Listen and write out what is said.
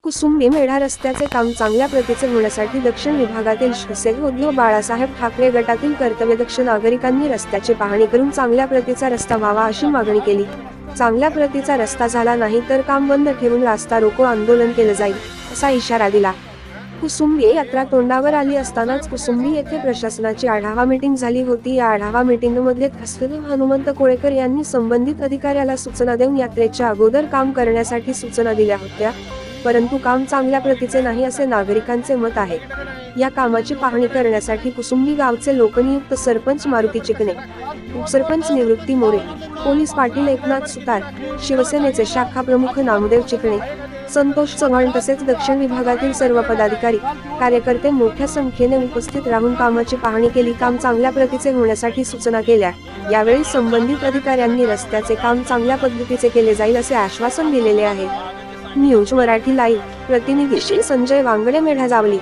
कुसुंबी मेढा रस्त्याचे काम चांगल्या प्रतीचे होण्यासाठी दक्षिण विभागातील शिवसेना उद्धव बाळासाहेब ठाकरे गटातील कर्तव्यदक्ष नागरिकांनी रस्त्याची पाहणी करून चांगल्या प्रतीचा रस्ता व्हावा अशी मागणी केली। चांगल्या प्रतीचा रस्ता झाला नाही तर काम बंद ठेवून रास्ता रोको आंदोलन केले जाईल असा इशारा दिला। कुसुंबी यात्रा तोंडावर आली असतानाच कुसुंबी येथे प्रशासनाची आढावा मीटिंग झाली होती। या आढावा मीटिंगमध्ये तहसीलदार हनुमंत कोळेकर यांनी संबंधित अधिकाऱ्याला सूचना देऊन यात्रेच्या अगोदर काम करण्यासाठी सूचना दिल्या होत्या, परंतु काम चांगल्या प्रतीचे नाही असे नागरिकांचे मत आहे। या कामाची पाहणी करण्यासाठी कुसुंबी गावचे लोकनियुक्त सरपंच मारुती चिकणे, उपसरपंच निवृत्ती मोरे, पोलीस पाटील एकनाथ सुतार, शिवसेनेचे शाखा प्रमुख नामदेव चिकणे, संतोष चव्हाण तसेच दक्षिण विभागातील सर्व पदाधिकारी कार्यकर्ते मोठ्या संख्येने उपस्थित राहून कामाची पाहणी केली। काम चांगल्या प्रतीचे होण्यासाठी सूचना केल्या। यावेळी संबंधित अधिकाऱ्यांनी रस्त्याचे काम चांगल्या पद्धतीचे केले जाईल असे आश्वासन दिलेले आहे। न्यूज मराठी लाईव्ह प्रतिनिधी श्री संजय वांगडे, मेढा जावली।